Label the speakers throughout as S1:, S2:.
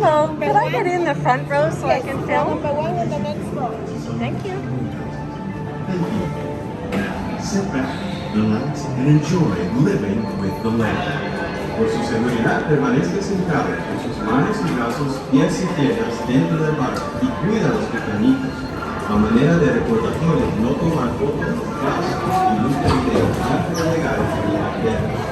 S1: Hello. Could I get in the front row so I can film?
S2: Number one in the next row.
S1: Thank you.
S3: Sit back, relax, and enjoy living with the land. Por su seguridad, permanezca sentado con sus manos y brazos, pies y piernas dentro del barco y cuida a los pequeñitos. A manera de recordatorio, no tomar fotos, plásticos y luz de video antes de llegar a la tierra.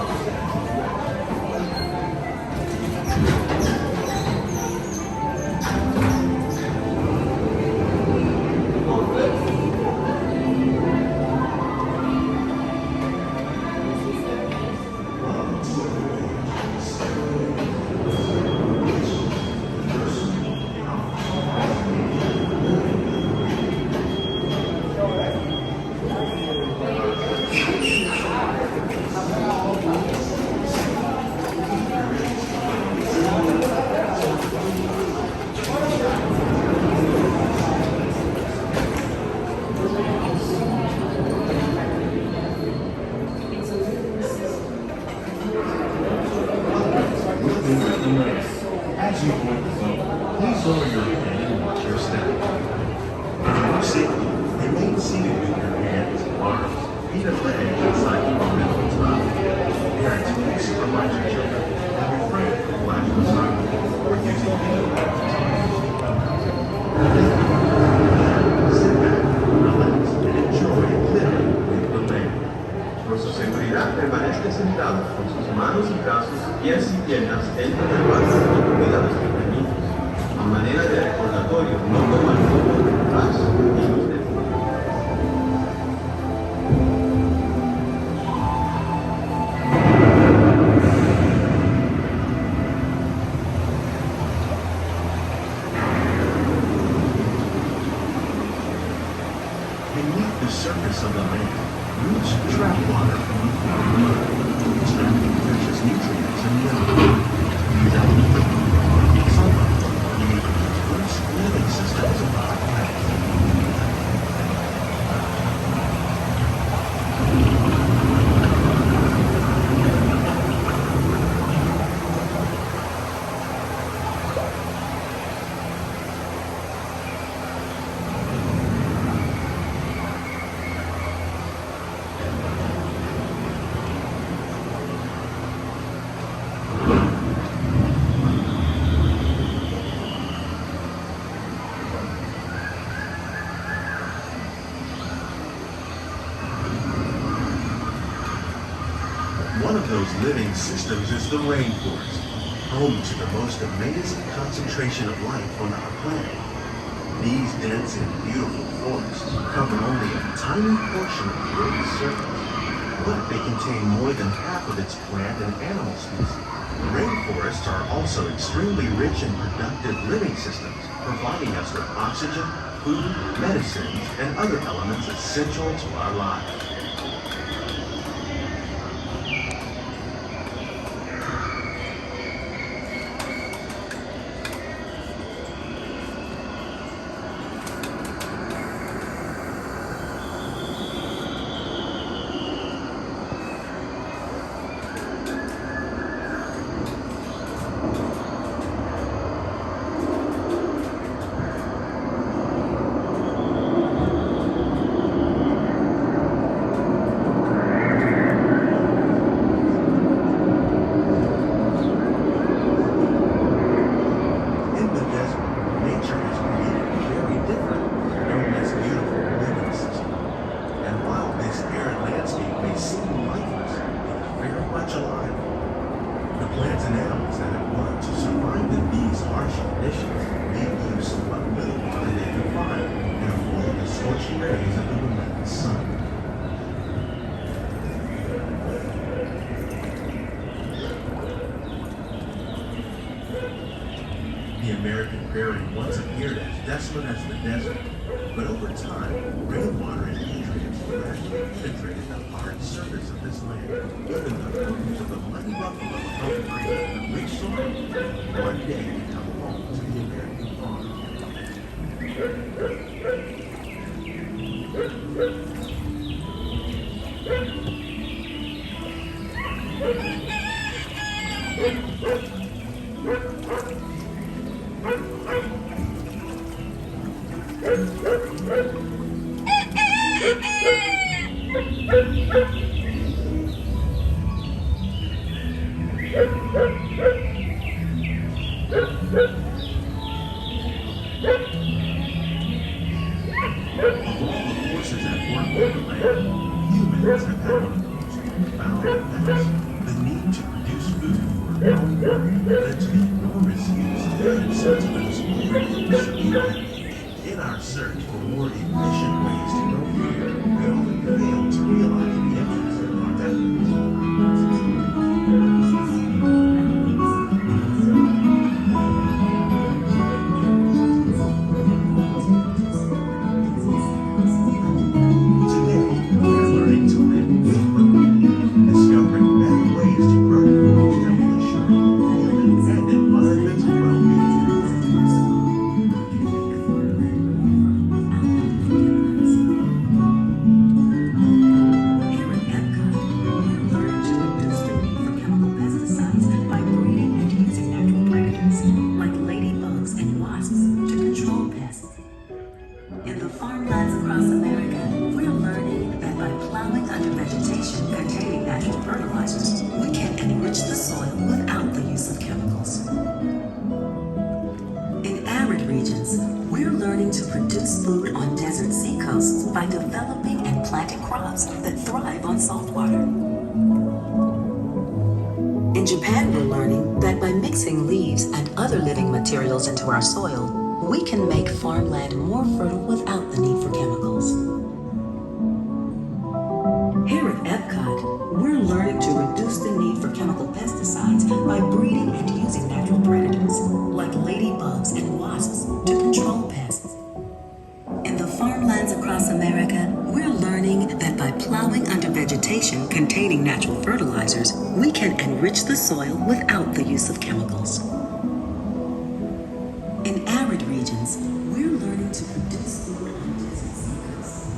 S3: As you board the boat, please lower your head and watch your step. For your safety, remain seated with your hands, arms, feet and legs inside the middle top. Parents, please supervise your children and refrain from flashing the siren or using video apps to talk. Sit back, relax, and enjoy living with the land. Por su seguridad, permanezca sentado con sus manos y brazos, pies y piernas dentro del barco y cuida a los pequeñitos. A manera de recordatorio, no tomar fotos de flash y luz de fondo. Beneath the surface of the land, roots trap water from the mud, trapping precious nutrients and minerals. Without sunlight, you need the first living systems of our planet. One of those living systems is the rainforest, home to the most amazing concentration of life on our planet. These dense and beautiful forests cover only a tiny portion of the Earth's surface, but they contain more than half of its plant and animal species. Rainforests are also extremely rich in productive living systems, providing us with oxygen, food, medicines, and other elements essential to our lives. The American prairie once appeared as desolate as the desert, but over time, rainwater and nutrients gradually penetrated the hard surface of this land, even the bones of the mighty buffalo helped create the rich soil one day become home to the American farm. Of all the forces at work on the land, humans have had one of the most profound effects. The need to produce food for our own work led to the enormous use of different sentiments in our search for more efficient ways to grow food, we often fail to realize the impact of our efforts. Today, we're learning to live with food, discovering better ways to grow food that will ensure human and environmental well-being.
S2: Here at Epcot, we're learning to reduce the need for chemical pesticides by breeding and using natural predators like ladybugs and wasps to control pests. In the farmlands across America, we're learning that by plowing under vegetation containing natural fertilizers, we can enrich the soil without the use of chemicals. In arid regions, we're learning to produce food on desert seacoasts by developing and planting crops that thrive on salt water. In Japan, we're learning that by mixing leaves and other living materials into our soil, we can make farmland more fertile without the need for chemicals. Here at Epcot, we're learning to reduce the need for chemical pesticides by breeding and using natural predators like ladybugs and wasps to control pests. In the farmlands across America, we're learning that by plowing under vegetation containing natural fertilizers, we can enrich the soil without the use of chemicals. In arid regions, we're learning to produce food on desert seacoasts.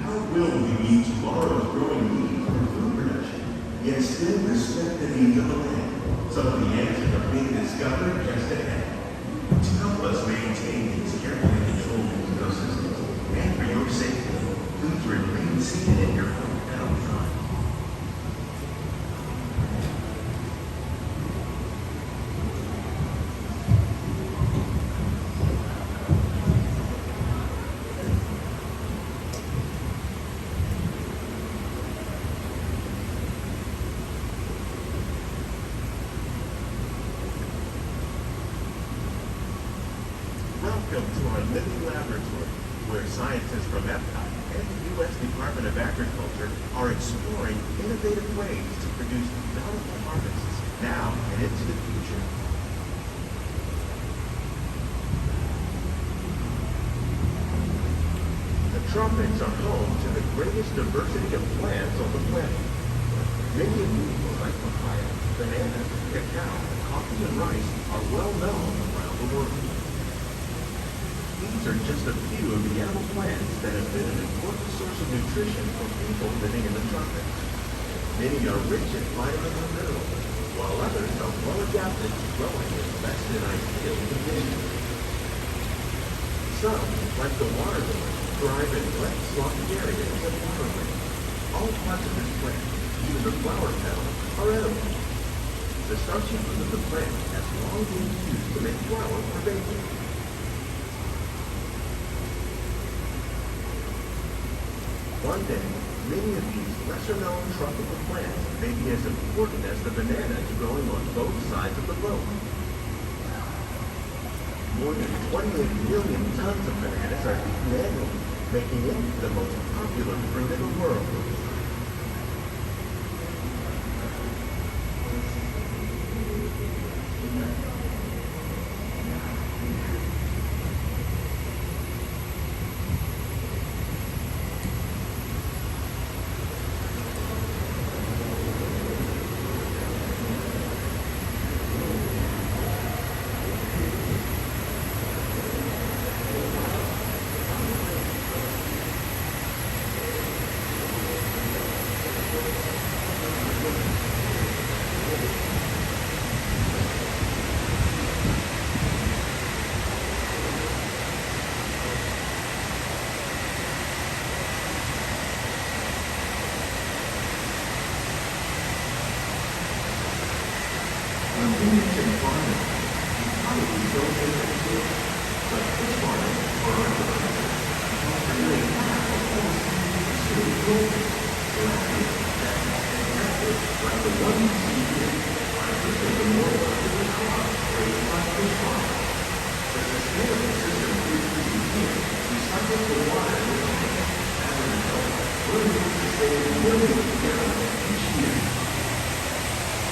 S3: How will we meet tomorrow's growing need for food production, yet still respect the needs of the land? Some of the answers are being discovered just ahead. To help us maintain these carefully controlled ecosystems, and for your safety, please remain seated in your home at all times. Welcome to our living laboratory, where scientists from Epcot and the U.S. Department of Agriculture are exploring innovative ways to produce bountiful harvests now and into the future. The tropics are home to the greatest diversity of plants on the planet. Many of these, like papaya, bananas, cacao, coffee, and rice, are well known around the world. These are just a few of the edible plants that have been an important source of nutrition for people living in the tropics. Many are rich in vitamins and minerals, while others are well adapted to growing in less than ideal conditions. Some, like the watermelon, thrive in wet, swampy areas of waterways. All parts of this plant, even the flower petals, are edible. The starchy fruit of the plant has long been used to make flour for baking. One day, many of these lesser-known tropical plants may be as important as the bananas growing on both sides of the boat. More than 28 million tons of bananas are eaten annually, making it the most popular fruit in the world. convenience and farming, you probably don't pay attention to it. But fish farming, for our purposes, accounts for nearly half of all seafood consumed globally. So that means that factors like the one you see here are listed the more valuable crops raised by fish farmers. The sustainable system we're using here recycles the water in the tank. As a result, we're able to save millions of gallons each year.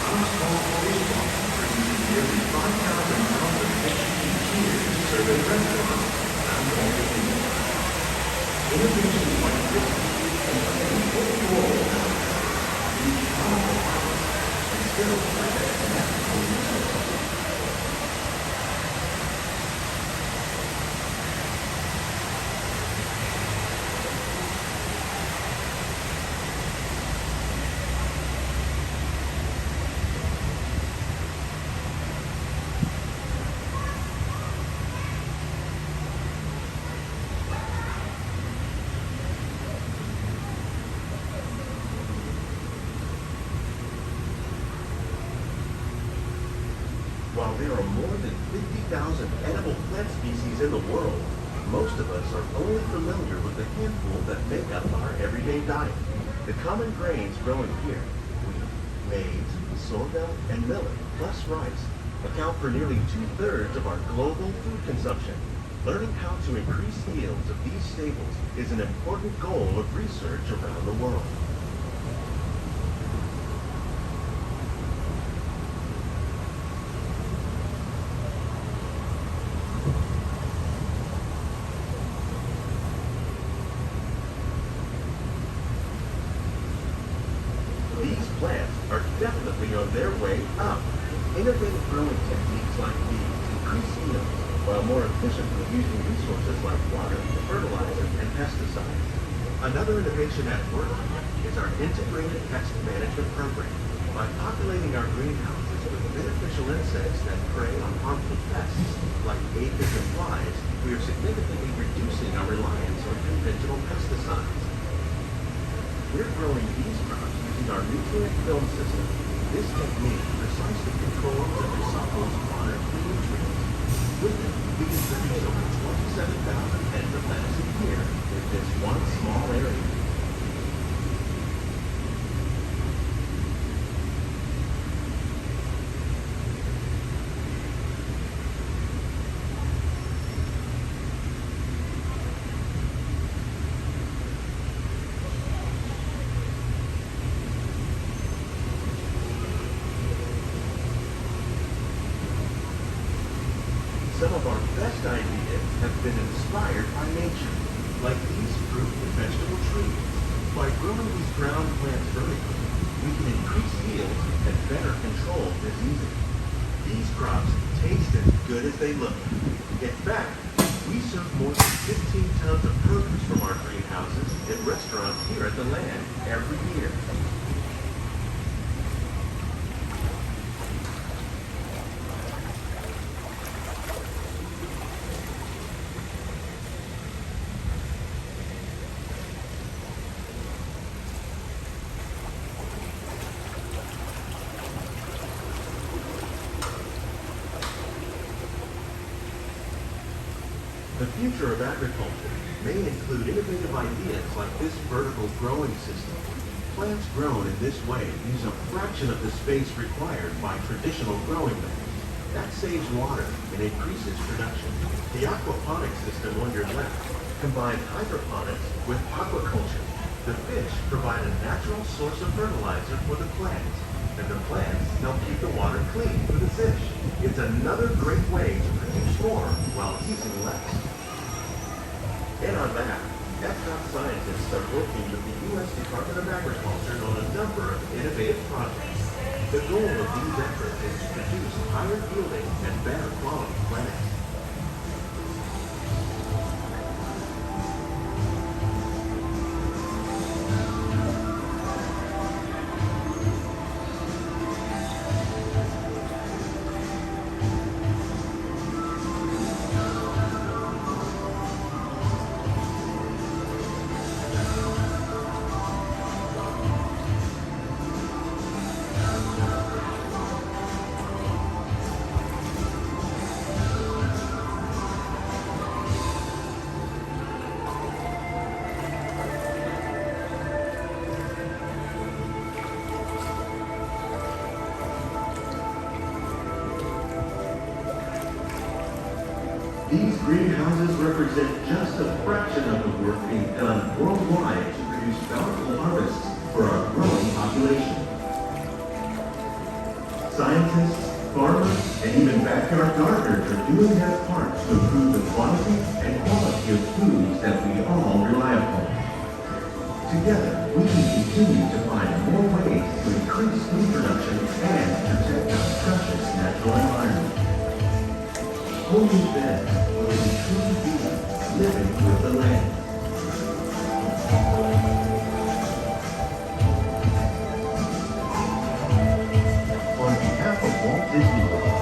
S3: Our small fish farm produces nearly 5,000 pounds of fish each year to serve in restaurants around all the world. Innovations like this can play an important role in our efforts to reach powerful markets and still protect natural resources. While there are more than 50,000 edible plant species in the world, most of us are only familiar with the handful that make up our everyday diet. The common grains growing here, wheat, maize, sorghum, and millet, plus rice, account for nearly 2/3 of our global food consumption. Learning how to increase yields of these staples is an important goal of research around the world. These plants are definitely on their way up. Innovative growing techniques like these increase yields while more efficiently using resources like water, fertilizer, and pesticides. Another innovation at work is our integrated pest management program. By populating our greenhouses with beneficial insects that prey on harmful pests like aphids and flies, we are significantly reducing our reliance on conventional pesticides. We're growing these crops using our nutrient film system. This technique precisely controls and recycles water and nutrients. With it, we can produce over 27,000 tons of lettuce a year in this one small area. Some of our best ideas have been inspired by nature, like these fruit and vegetable trees. By growing these ground plants vertically, we can increase yields and better control diseases. These crops taste as good as they look. In fact, we serve more than 15 tons of produce from our greenhouses at restaurants here at the land every year. The future of agriculture may include innovative ideas like this vertical growing system. Plants grown in this way use a fraction of the space required by traditional growing methods. That saves water and increases production. The aquaponic system on your left combines hydroponics with aquaculture. The fish provide a natural source of fertilizer for the plants, and the plants help keep the water clean for the fish. It's another great way to produce more while using less. In our lab, Epcot scientists are working with the U.S. Department of Agriculture on a number of innovative projects. The goal of these efforts is to produce higher yielding and better quality plants. These greenhouses represent just a fraction of the work being done worldwide to produce bountiful harvests for our growing population. Scientists, farmers, and even backyard gardeners are doing their part to improve the quantity and quality of foods that we all rely upon. Together, we can continue to find more ways to increase food production and protect our precious natural environment. Only then will we truly be living with the land. On behalf of Walt Disney World,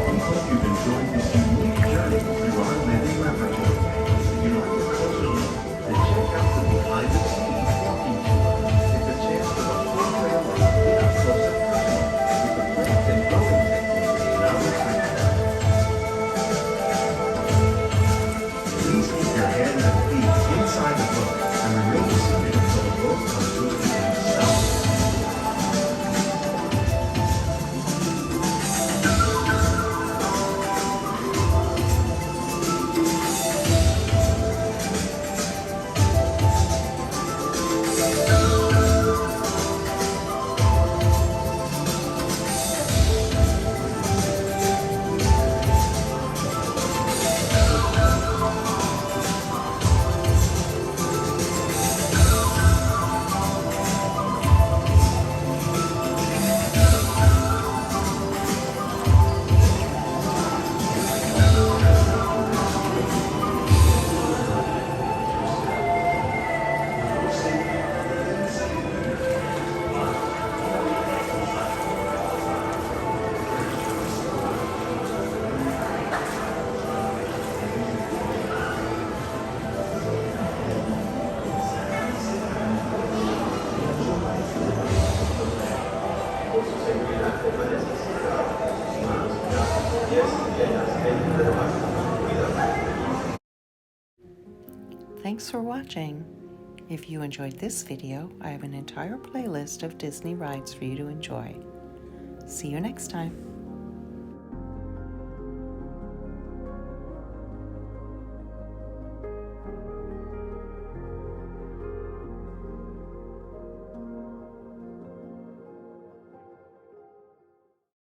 S3: we hope you've enjoyed this unique journey through our living laboratory. If you'd like a closer look, then check out the behind the scenes walking tour. It's a chance for the whole family to get up close and personal with the plant and growing techniques in our research. Please keep your hands and feet inside the boat and remain seated until the boat comes to a complete stop.
S4: Thanks for watching. If you enjoyed this video, I have an entire playlist of Disney rides for you to enjoy. See you next time.